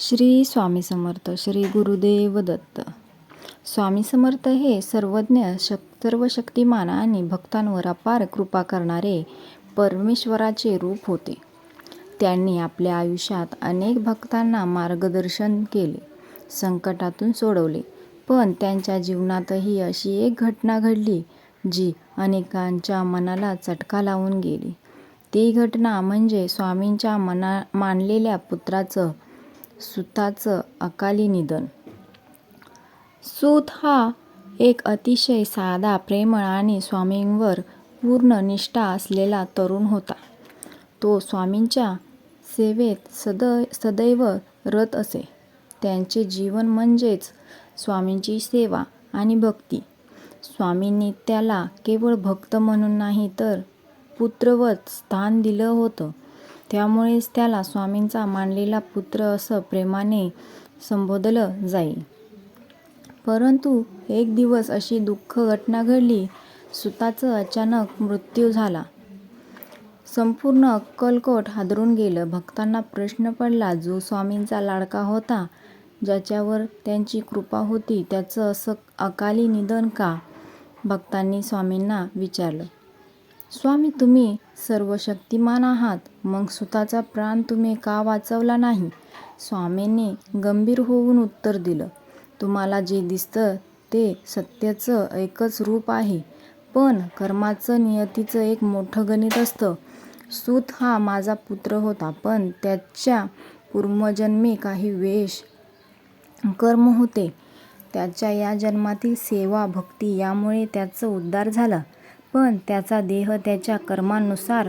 श्री स्वामी समर्थ. श्री गुरुदेव दत्त. स्वामी समर्थ हे सर्वज्ञ, सर्व शक्तिमान आणि भक्तांवर अपार कृपा करणारे परमेश्वराचे रूप होते. त्यांनी आपल्या आयुष्यात अनेक भक्तांना मार्गदर्शन केले, संकटातून सोडवले. पण त्यांच्या जीवनातही अशी एक घटना घडली जी अनेकांच्या मनाला चटका लावून गेली. ती घटना म्हणजे स्वामींच्या मानलेल्या पुत्राचं, सूताचं अकाली निधन. सूत हा एक अतिशय साधा, प्रेमळ आणि स्वामींवर पूर्ण निष्ठा असलेला तरुण होता. तो स्वामींच्या सेवेत सदैव रत असे. त्याचे जीवन म्हणजेच स्वामींची सेवा आणि भक्ती. स्वामींनी त्याला केवळ भक्त म्हणून नाही तर पुत्रवत स्थान दिलं होतं. त्यामुळेच त्याला स्वामींचा मानलेला पुत्र असं प्रेमाने संबोधलं जाई. परंतु एक दिवस अशी दुःख घटना घडली. सूताचा अचानक मृत्यू झाला. संपूर्ण अक्कलकोट हादरून गेलं. भक्तांना प्रश्न पडला, जो स्वामींचा लाडका होता, ज्याच्यावर त्यांची कृपा होती, त्याचं असं अकाली निधन का? भक्तांनी स्वामींना विचारलं, स्वामी, तुम्ही सर्वशक्तिमान आहात, मग सूताचा प्राण तुम्ही का वाचवला नाही? स्वामींनी गंभीर होऊन उत्तर दिलं, तुम्हाला जे दिसतं ते सत्याचं एकच रूप आहे, पण कर्माचं, नियतीचं एक मोठं गणित असतं. सूत हा माझा पुत्र होता, पण त्याच्या पूर्वजन्मी काही वेश कर्म होते. त्याच्या या जन्मातील सेवा, भक्ती यामुळे त्याचा उद्धार झाला. पण त्याचा देह त्याच्या कर्मानुसार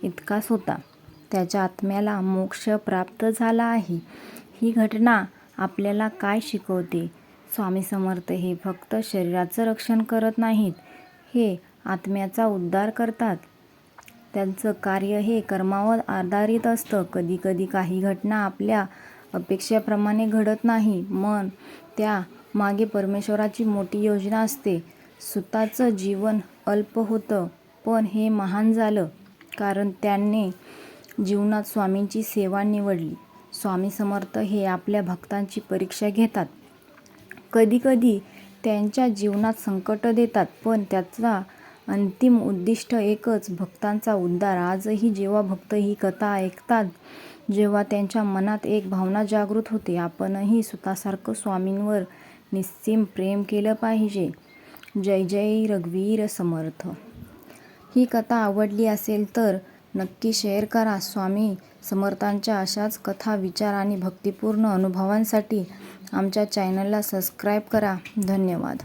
इतकाच होता. त्याच्या आत्म्याला मोक्ष प्राप्त झाला आहे. ही घटना आपल्याला काय शिकवते? स्वामी समर्थ हे फक्त शरीराचं रक्षण करत नाहीत, हे आत्म्याचा उद्धार करतात. त्यांचं कार्य हे कर्मावर आधारित असतं. कधीकधी काही घटना आपल्या अपेक्षेप्रमाणे घडत नाही, मग त्या मागे परमेश्वराची मोठी योजना असते. सूताचं जीवन अल्प होतं, पण हे महान झालं कारण त्याने जीवनात स्वामींची सेवा निवडली. स्वामी समर्थ हे आपल्या भक्तांची परीक्षा घेतात. कधीकधी त्यांच्या जीवनात संकट देतात, पण त्याचा अंतिम उद्दिष्ट एकच, भक्तांचा उद्धार. आजही जेव्हा भक्त ही कथा ऐकतात, जेव्हा त्यांच्या मनात एक भावना जागृत होते, आपणही सूतासारखं स्वामींवर निस्सीम प्रेम केलं पाहिजे. जय जय रघुवीर समर्थ. ही कथा आवडली असेल तर नक्की शेअर करा. स्वामी समर्थांच्या अशाच कथा, विचार आणि भक्तिपूर्ण अनुभवांसाठी आमच्या चॅनलला सबस्क्राईब करा. धन्यवाद.